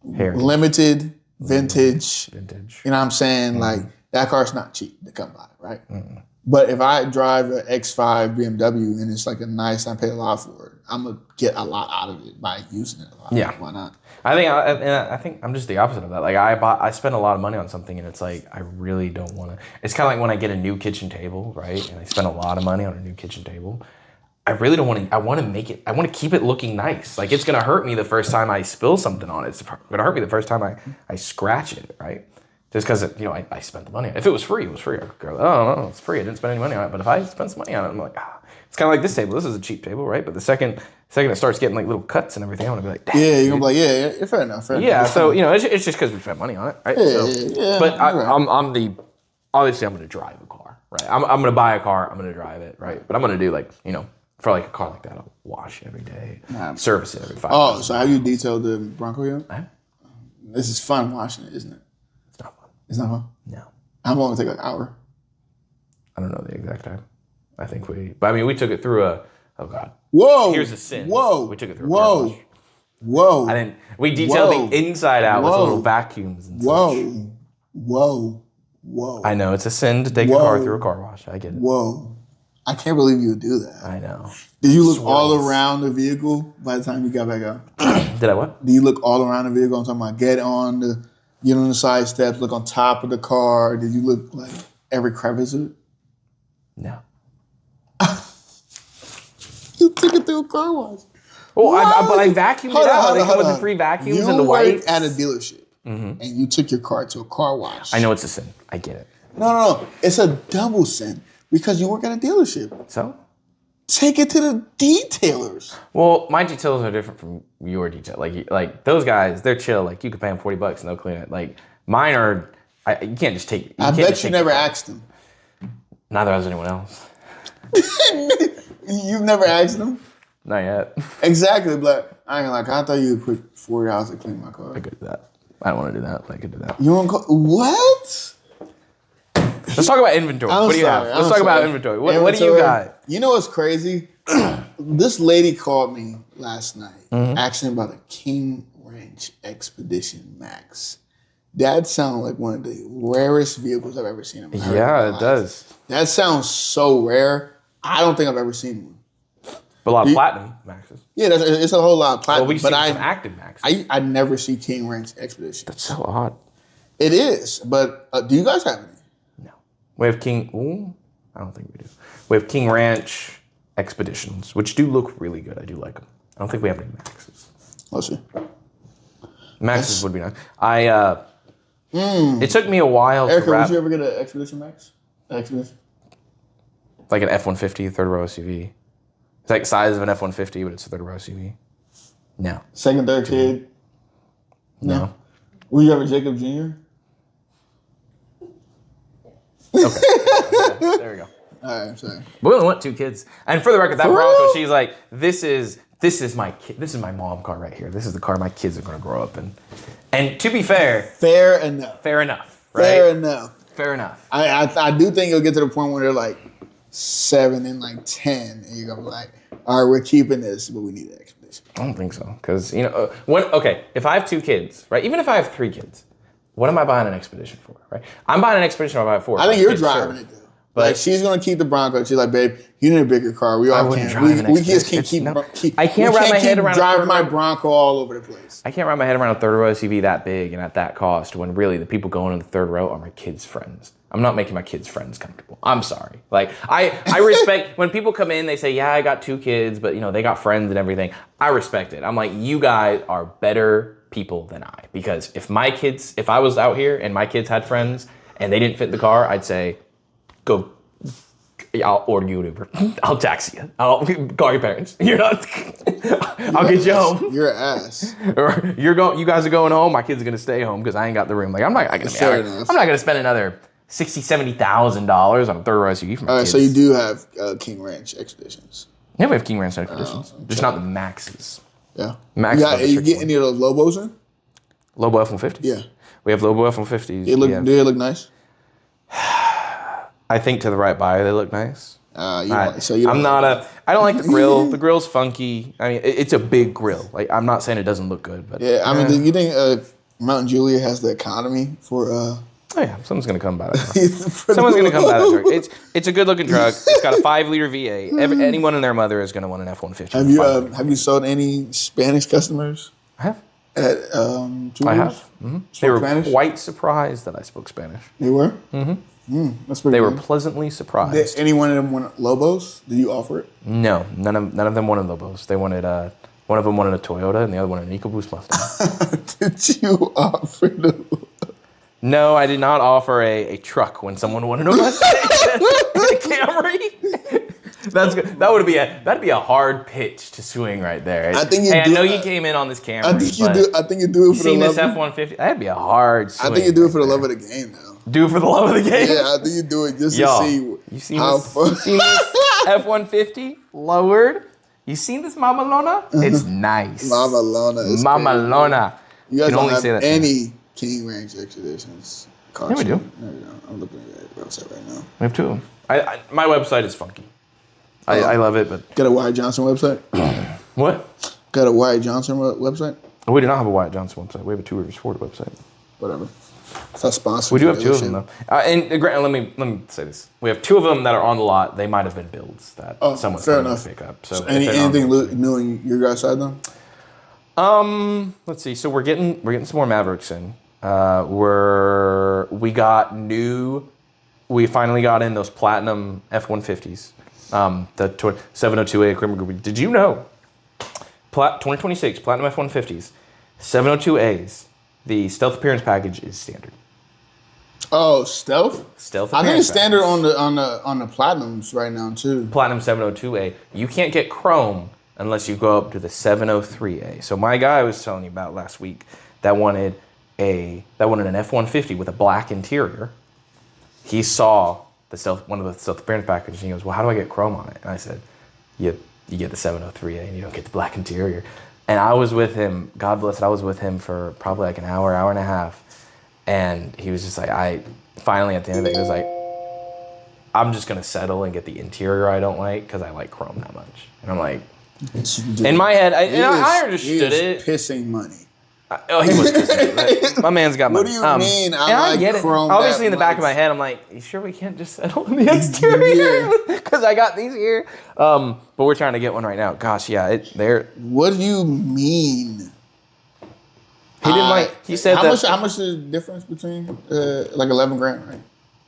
limited, vintage. You know what I'm saying? Mm-hmm. That car's not cheap to come by, right? Mm-hmm. But if I drive an X5 BMW and it's a nice, I pay a lot for it, I'm gonna get a lot out of it by using it a lot. Yeah. Why not? I think I'm just the opposite of that. Like I spend a lot of money on something, and it's like I really don't want to. It's kind of like when I get a new kitchen table, right? And I spend a lot of money on a new kitchen table. I really don't want to. I want to make it. I want to keep it looking nice. Like it's gonna hurt me the first time I spill something on it. It's gonna hurt me the first time I scratch it, right? Just because I spent the money on it. If it was free, it was free. I could go, oh no, it's free. I didn't spend any money on it. But if I spend some money on it, I'm like, it's kind of like this table. This is a cheap table, right? But the second it starts getting like little cuts and everything, I'm gonna be like, yeah, you're gonna be like, yeah, fair enough. Fair enough. So it's just because we spent money on it, right? Yeah. But obviously I'm gonna drive a car, right? I'm gonna buy a car. I'm gonna drive it, right? But I'm gonna do for like a car like that, I'll wash it every day, service it every 5 Oh, months. so have you detailed the Bronco yet? I have. This is fun watching it, isn't it? It's not fun. It's not fun? No. How long does it take? Like an hour? I don't know the exact time. I think we took it through oh God. Whoa. Here's a sin. Whoa. We took it through a car wash. Whoa. We detailed the inside out with little vacuums and such. Whoa. I know, it's a sin to take a car through a car wash. I get it. Whoa. I can't believe you would do that. I know. Did you look all around the vehicle by the time you got back out? Did I what? Do you look all around the vehicle? I'm talking about get on the side steps, look on top of the car. Did you look like every crevice of it? No. You took it through a car wash. Well, I vacuumed it out. They come with the free vacuums and the wipes. You work at a dealership, and you took your car to a car wash. I know it's a sin. I get it. No. It's a double sin because you work at a dealership. So? Take it to the detailers. Well, my details are different from your detail. Like those guys, they're chill. Like you could pay them $40 and they'll clean it. Like mine are, you can't just take. I bet you never asked them. Neither has anyone else. You've never asked them? Not yet. Exactly, but I ain't like, I thought you would put $40 to clean my car. I could do that. I don't want to do that, but I could do that. You want to what? Let's talk about inventory. What do you have? Let's talk about inventory. What do you got? You know what's crazy? This lady called me last night asking about a King Ranch Expedition Max. That sounds like one of the rarest vehicles I've ever seen in my life. Yeah, it does. That sounds so rare. I don't think I've ever seen one. But a lot of platinum maxes. Yeah, it's a whole lot of platinum. Well, we've seen some active maxes. I never see King Ranch Expedition. That's so odd. It is, but do you guys have any? No. We have King. Ooh, I don't think we do. We have King Ranch Expeditions, which do look really good. I do like them. I don't think we have any maxes. Let's see. Maxes would be nice. It took me a while Erica, to wrap. would you ever get an Expedition Max? Expedition? Like an F-150 third row SUV. It's like size of an F-150, but it's a third row SUV. No. Second, third kid? No. Will you ever Jacob Jr.? Okay. Yeah, there we go. All right, I'm sorry. We only want 2 kids. And for the record, that Bronco, she's like, this is my kid. This is my mom car right here. This is the car my kids are going to grow up in. And to be fair. Fair enough. Right? Fair enough. I do think you'll get to the point where they're like 7 and like 10, and you're going to be like, all right, we're keeping this, but we need an Expedition. I don't think so. Because, if I have 2 kids, right? Even if I have 3 kids, what am I buying an Expedition for, right? I'm buying an Expedition or I buy it for. I think you're driving it, though. But like she's gonna keep the Bronco. She's like, babe, you need a bigger car. We all can. We just can't keep. I can't wrap my head around driving my Bronco all over the place. I can't wrap my head around a third row SUV that big and at that cost when really the people going in the third row are my kids' friends. I'm not making my kids' friends comfortable. I'm sorry. Like I respect when people come in, they say, yeah, I got 2 kids, but they got friends and everything. I respect it. I'm like, you guys are better people than I, because if I was out here and my kids had friends and they didn't fit in the car, I'd say, go. I'll order you an Uber. I'll taxi you. I'll call your parents. I'll get you home. You're an ass. Or you guys are going home. My kids are gonna stay home because I ain't got the room. Like I'm not gonna spend another $60,000-$70,000 on a third row SUV for my kids. All right, so you do have King Ranch Expeditions. Yeah, we have King Ranch Expeditions. Just not the Maxes. Yeah. Max. You get any of those Lobos in? Lobo F-150s? Yeah. We have Lobo F-150s. Do they look nice? I think to the right buyer they look nice. I don't like the grill. The grill's funky. I mean, it's a big grill. Like I'm not saying it doesn't look good, but yeah. I mean, do you think Mountain Julia has the economy for Oh yeah, someone's gonna come by that truck. Someone's gonna come by that truck. It's a good looking truck. It's got a 5-liter V8. Anyone and their mother is gonna want an F-150. Have you sold any Spanish customers I have. at I have. Mm-hmm. They were Spanish? quite surprised that I spoke Spanish. They were. Mm-hmm. That's pretty. They good. were pleasantly surprised. Did any one of them want Lobos? Did you offer it? No, none of them wanted Lobos. They wanted one of them wanted a Toyota and the other one an EcoBoost Mustang. Did you offer them? No, I did not offer a truck when someone wanted a Mustang. A Camry. That's good. That'd be a hard pitch to swing right there. I think I know you came in on this Camry. I think you do. I think you do it for the seen love. this F-150? That'd be a hard swing. I think you do it for the love of the game, though. Do it for the love of the game. Yeah, I think you do it just Yo, to see you seen how this? fun. You seen this F-150 lowered? You seen this Mama Lona? It's nice. Mama Lona is Mama crazy. Lona. You guys can don't only have say that any King Ranch Expeditions. Yeah, we do. No, we don't. I'm looking at your website right now. We have two of them. My website is funky. I love it, but Got a Wyatt Johnson website? what? Got a Wyatt Johnson website? We do not have a Wyatt Johnson website. We have a Two Rivers Ford website. Whatever. It's not sponsored. We do have two of them though. Let me say this: we have two of them that are on the lot. They might have been builds that someone's fair coming enough. to pick up. So anything new in your guys' side though? Let's see. So we're getting some more Mavericks in. We finally got in those platinum F-150s. The 702A equipment group. Did you know? 2026 platinum F-150s, 702As. The stealth appearance package is standard. Oh, stealth. Stealth. I think appearance it's standard package. on the platinums right now too. Platinum 702A. You can't get chrome unless you go up to the 703A. So my guy I was telling you about last week that wanted an F-150 with a black interior. He saw one of the stealth appearance packages, and he goes, "Well, how do I get chrome on it?" And I said, "You get the 703A, and you don't get the black interior." And I was with him. God bless it. I was with him for probably like an hour and a half, and he was just like, finally at the end of it, he was like, "I'm just gonna settle and get the interior I don't like because I like chrome that much." And I'm like, in my head, I understood it. Pissing money. He was pissing. My man's got money. What do you mean? I get it. Chrome Obviously, that in the back of my much? head, I'm like, you sure we can't just settle on the exterior? Because I got these here. But we're trying to get one right now. Gosh, yeah, they're. What do you mean? He didn't like. He said how that. much is the difference between like 11 grand, right?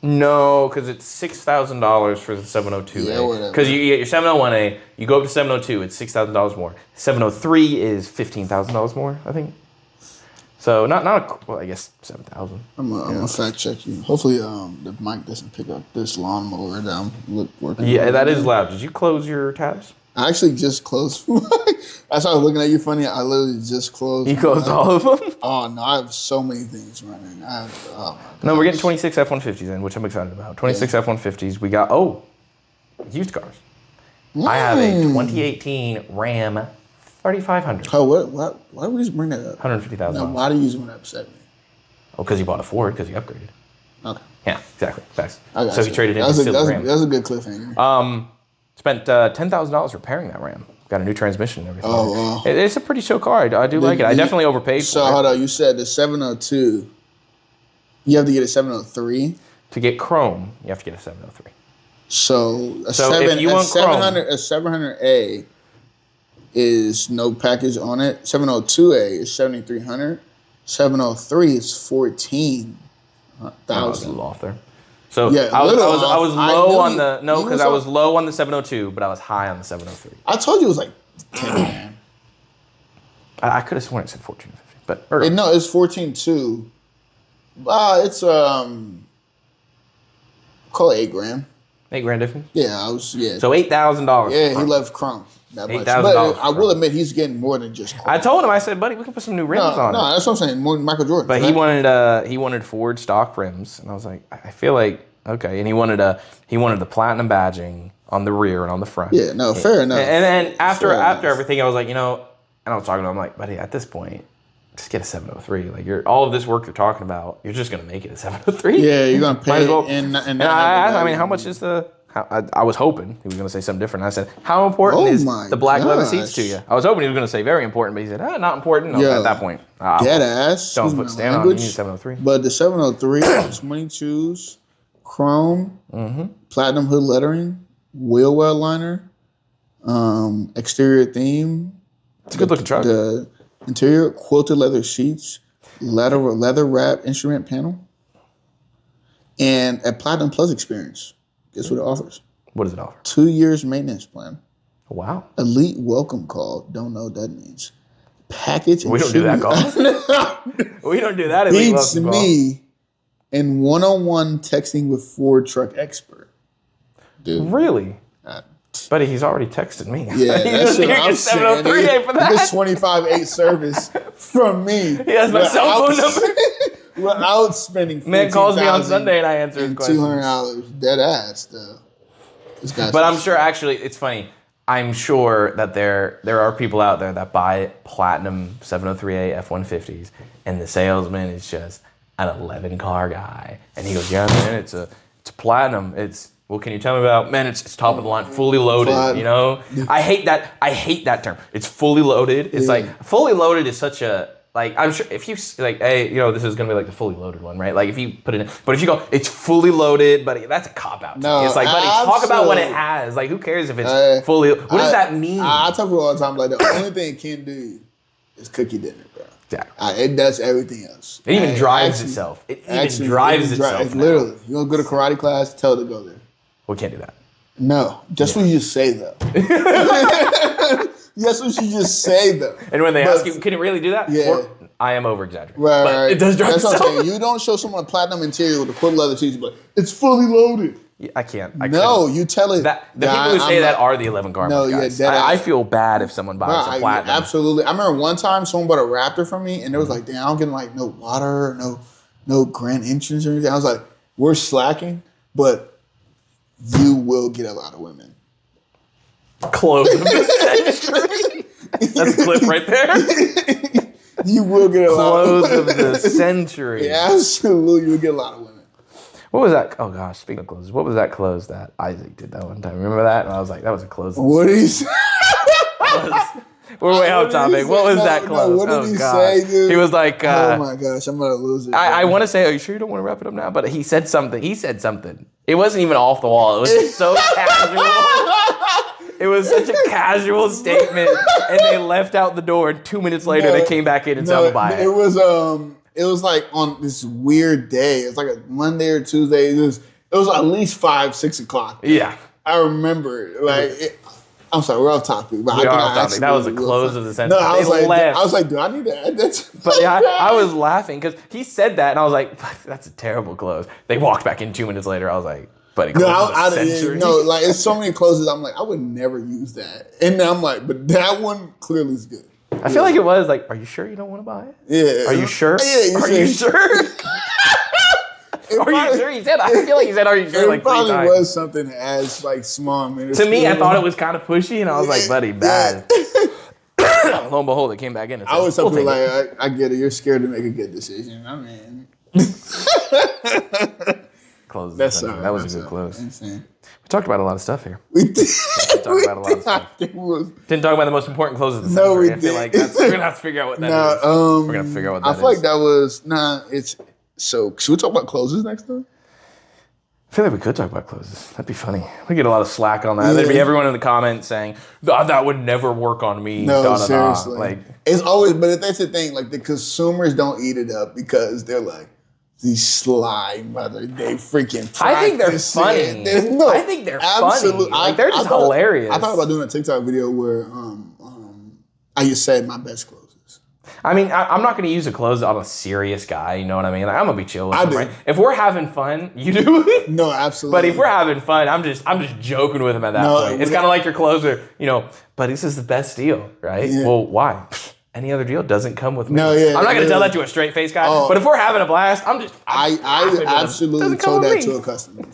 No, because it's $6,000 for the 702A. Yeah, whatever. Because you get your 701A, you go up to 702, it's $6,000 more. 703 is $15,000 more, I think. So I guess 7,000. I'm gonna fact check you. Hopefully, the mic doesn't pick up this lawnmower that I'm working. Yeah, that is loud. Did you close your tabs? I actually just closed. That's why I was looking at you funny. I literally just closed. You closed all of them? Oh no, I have so many things running. No, we're getting 26 F-150s in, which I'm excited about. 26 F-150s. We got used cars. I have a 2018 Ram 3500. Oh, what? Why would you just bring that up? $150,000. Now, why do you just want to upset me? Oh, because you bought a Ford because you upgraded. Okay. Yeah, exactly. Thanks. I got So you. he traded in That's his a, silver that's, Ram. that's a good cliffhanger. Spent $10,000 repairing that Ram. Got a new transmission and everything. Oh, wow. It's a pretty chill car. I do like it. I definitely overpaid So, for it. hold on. You said the 702. You have to get a 703. To get chrome, you have to get a 703. So, if you want 700, a 700A is no package on it. 702A is 7,300. 703 is 14,000. I was a little off there. So Yeah, I was off. low on You because was I was off. low on the 702, but I was high on the 703. I told you it was like 10 grand. I could have sworn it said 1450, but No, it's 14.2. It's call it 8 grand. $8,000 difference. Yeah, So $8,000. yeah, he left chrome that much. $8,000 But for I will chrome. admit he's getting more than just chrome. I told him. I said, buddy, we can put some new rims on No, it. that's what I'm saying. More than Michael Jordan. But right? he wanted Ford stock rims, and I was like, I feel like okay. And he wanted the platinum badging on the rear and on the front. Yeah, no, fair enough. And then after Fair enough. everything, I was like, and I was talking to him like, buddy, at this point, just get a 703. Like all of this work you're talking about, you're just gonna make it a 703. Yeah, you're gonna pay Might as well. and And I asked, how much is the I was hoping he was going to say something different. I said, how important is the black leather seats to you? I was hoping he was going to say very important, but he said, not important. No, at that point. Dead ass. Don't put stand on. You need 703. But the 703, 22s, chrome, platinum hood lettering, wheel well liner, exterior theme. It's a good looking truck. The interior quilted leather sheets, leather wrap instrument panel, and a Platinum Plus experience. Guess what it offers? What does it offer? 2 years maintenance plan. Wow. Elite welcome call. Don't know what that means. Package. We don't do that call. We don't do that. Elite Beats welcome call. me in one-on-one texting with Ford truck expert. Dude. Really? Buddy, he's already texted me. Yeah, that's what I'm saying. 703 for that. This 25-8 service from me. He has my cell phone number. Without spending Man calls me on Sunday and I answer his questions. $200. Dead ass, though. But I'm sure, actually, it's funny. I'm sure that there are people out there that buy platinum 703A F-150s, and the salesman is just an 11-car guy. And he goes, yeah, man, it's a platinum. What can you tell me about? Man, it's top of the line, fully loaded, you know? I hate that term. It's fully loaded. It's like, fully loaded is such a, like, I'm sure if you, like, hey, you know, this is going to be like the fully loaded one, right? Like, if you put it in, but if you go, it's fully loaded, buddy, that's a cop-out. No, it's like, buddy, talk about what it has. Like, who cares if it's fully, what does that mean? I tell people all the time, like, the only thing it can do is cook your dinner, bro. Yeah. It does everything else. It even drives itself. It even drives itself. Literally. You want to go to karate class, tell it to go there. We can't do that. No. Just what you just say, though. That's what you just say, though. And when they ask you, can it really do that? Yeah. I am over-exaggerating. Right, but right. it does drive That's itself. what I'm saying. You don't show someone a platinum interior with a quilted leather seats, but it's fully loaded. Yeah, I can't. No, you tell it. The people who say that are the 11 car guys. I feel bad if someone buys a platinum. Absolutely. I remember one time someone bought a Raptor from me, and it was like, damn, I don't get like no water, no grand entrance or anything. I was like, we're slacking, but you will get a lot of women. Close of the century. That's a clip right there. You will get a lot of women. Close of the century. Yeah, absolutely. You'll get a lot of women. What was that? Oh gosh, speaking of closes, what was that close that Isaac did that one time? Remember that? And I was like, that was a close. What did he say? We're way off topic. What was that close? What did he say, dude? He was like, oh my gosh, I'm going to lose it. I want to say, are you sure you don't want to wrap it up now? But he said something. It wasn't even off the wall. It was just so casual. It was such a casual statement. And they left out the door. And 2 minutes later, they came back in and said, I'm going to buy it. It was like on this weird day. It's like a Monday or Tuesday. It was at least 5, 6 o'clock. Yeah. I remember. I'm sorry, we're off topic. But that was the close of the sentence. No, I was like, do I need to add that? But yeah, I was laughing because he said that, and I was like, that's a terrible close. They walked back in 2 minutes later. I was like, buddy, century. No, like it's so many closes. I'm like, I would never use that. And I'm like, but that one clearly is good. I feel like it was like, are you sure you don't want to buy it? Yeah. Are you sure? Yeah. Are you sure? Are you sure? He said. I feel like he said, "Are you sure?" It probably was something as like small. To me, I thought it was kind of pushy, and I was like, "Buddy, bad." Lo and behold, it came back in. And said, I always tell people like, I get it. You're scared to make a good decision. I mean, close. That was a good close. Insane. We talked about a lot of stuff here. We did. We talked about a lot of stuff. Didn't talk about the most important close of the century. No, we I feel like we're gonna have to figure out what that is. We're gonna figure out what that is. I feel like that was It's so. Should we talk about closes next time? I feel like we could talk about closes. That'd be funny. We get a lot of slack on that. Yeah. There'd be everyone in the comments saying, that would never work on me. No, seriously. Like, it's always, but that's the thing. Like the consumers don't eat it up because they're like, these sly mother, they freaking practice. I think they're funny. I think they're funny. Like, they're just hilarious. I thought about doing a TikTok video where I just said my best closes. I mean, I'm not going to use a close on a serious guy. You know what I mean? Like, I'm going to be chill with him, right? If we're having fun, you do it. No, absolutely. But if we're having fun, I'm just joking with him at that point. It's kind of like your closer, but this is the best deal, right? Yeah. Well, why? Any other deal doesn't come with me. No, yeah. I'm not going to tell that to a straight face guy. But if we're having a blast, I absolutely told that to a customer.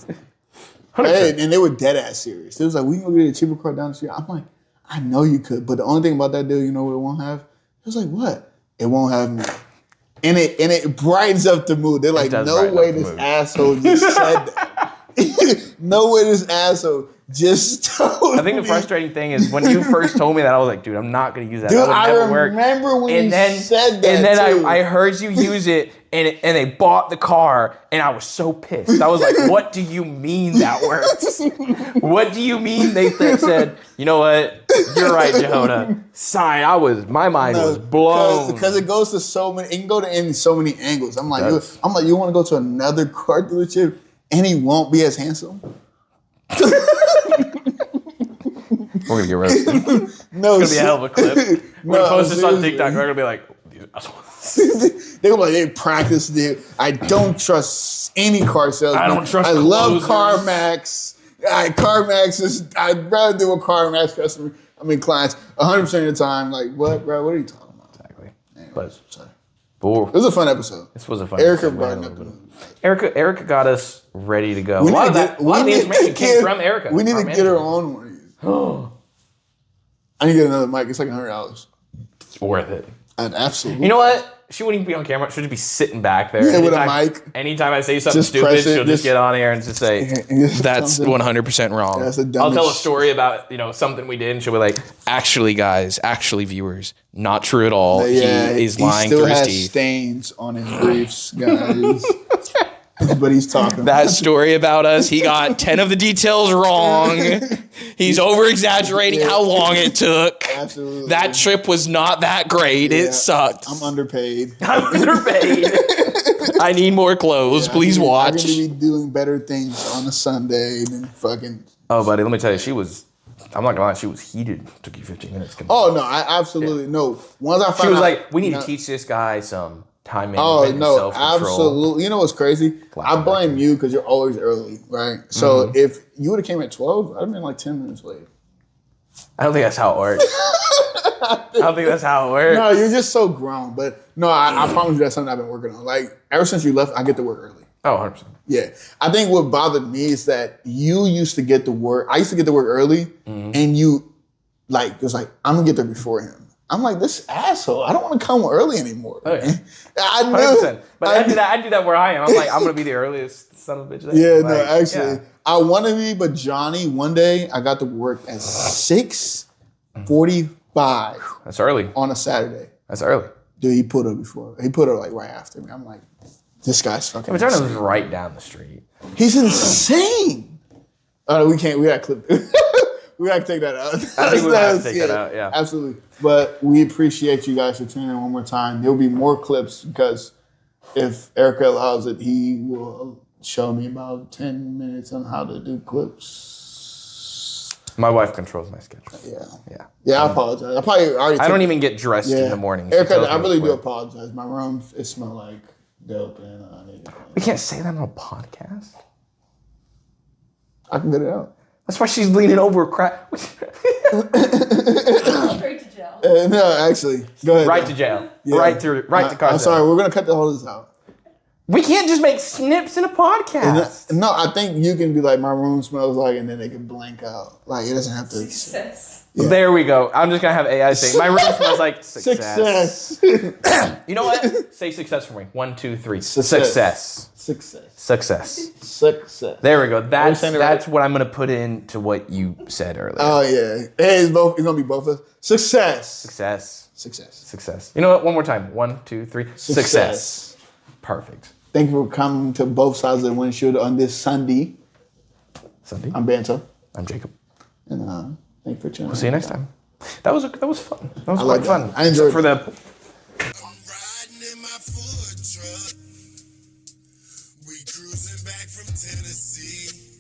100%. And they were dead ass serious. They was like, we can go get a cheaper car down the street. I'm like, I know you could, but the only thing about that deal, you know what it won't have? It was like, what? It won't have me. And it brightens up the mood. They're like, no way this asshole just said that. No way this asshole just told I think the me. frustrating thing is when you first told me that, I was like, dude, I'm not going to use that. Dude, That would I never work. remember when you then, said that, and then too. I heard you use it, and they bought the car, and I was so pissed. I was like, what do you mean that works? What do you mean they said, you know what? You're right, Jehoda. Sign. My mind was blown. Because it goes to so many, it can go to in so many angles. I'm like, Does. you want to go to another car dealership and he won't be as handsome? We're going to get roasted. No, It's going to be a hell of a clip. We're going to post this on seriously. TikTok. We're going to be like, these assholes. They were like, they practice it. I don't trust any car salesman. I don't trust I love closers. CarMax. CarMax is, I'd rather do a CarMax customer, clients 100% of the time. Like, what, bro? What are you talking about? Exactly. Anyway, But sorry. Boy, It was a fun episode. this was a fun Erica episode. We had brought a it little up. bit of- Erica got us ready to go. We A lot need of to that, a lot of the information came from Erica. We need our to get her manager. on one of these. I need to get another mic. It's like $100. It's worth it. Absolutely. You know what? She wouldn't even be on camera. She'd just be sitting back there. Yeah, with a mic. Anytime I say something Just stupid, press it, she'll just just- get on here and just say, that's something. 100% wrong. That's the I'll tell a dumbest story about, something we did, and she'll be like, actually, guys, viewers, not true at all. Yeah, he is lying he still through his has teeth. stains on his briefs, guys. But he's talking. That story about us, he got 10 of the details wrong. He's over-exaggerating how long it took. Absolutely. That trip was not that great. Yeah, It sucked. I'm underpaid. I'm underpaid. I need more clothes. Please I'm watch. going to be doing better things on a Sunday than fucking. Oh, buddy, let me tell you, I'm not gonna lie, she was heated. Took you 15 minutes. Oh no, I absolutely no. Once I found She was out, like, we need no. to teach this guy some time Oh management and no, self-control. absolutely. You know what's crazy? I blame you because you're always early, right? So if you would have came at 12, I'd have been like 10 minutes late. I don't think that's how it works. I don't think that's how it works. No, you're just so grown. But no, I promise you that's something I've been working on. Like ever since you left, I get to work early. Oh, 100%. Yeah. I think what bothered me is that you used to get to work. I used to get to work early and you it was like, I'm gonna get there before him. I'm like, this asshole, I don't want to come early anymore. Oh, yeah. Man. I knew. 100%. But I do that where I am. I'm like, I'm gonna be the earliest son of a bitch there. Yeah, Like, no, actually, yeah. I want to be, but Johnny, one day I got to work at 6:45 That's early. on a Saturday. That's early. Dude, he put her before. He put her like right after me. I'm like, this guy's fucking. But Jordan was insane. right down the street. He's insane. We can't. We got to clip. We got to take that out. I think we have to take that out, yeah. Absolutely. But we appreciate you guys for tuning in one more time. There'll be more clips because if Erica allows it, he will show me about 10 minutes on how to do clips. My wife controls my schedule. Yeah, I apologize. I probably already. I don't even get dressed in the morning. She Erica, tells me I really to do quit. apologize. My room, it smells like dope, and I need to. We can't say that on a podcast. I can get it out. That's why she's leaning over a crack. Straight to jail. No, actually, go ahead. Right to jail. Yeah. Right to car. I'm sorry, we're gonna cut all this out. We can't just make snips in a podcast. No, I think you can be like, my room smells like, and then they can blank out. Like it doesn't have to. Success. Yeah. There we go. I'm just gonna have AI say, my room smells like success. Success. You know what? Say success for me. 1, 2, 3. Success. Success. Success. Success. Success. There we go. That's saying it right? what I'm gonna put into what you said earlier. Oh yeah. Hey, it's gonna be both of us. Success. Success. Success. Success. You know what? One more time. 1, 2, 3. Success. Perfect. Thank you for coming to both sides of the windshield on this Sunday. Sunday. I'm Banto, I'm Jacob. and thank you for tuning in. See you next time. That was fun. That was quite like that. fun. I enjoyed for it. the I'm riding in my Ford truck. We cruising back from Tennessee.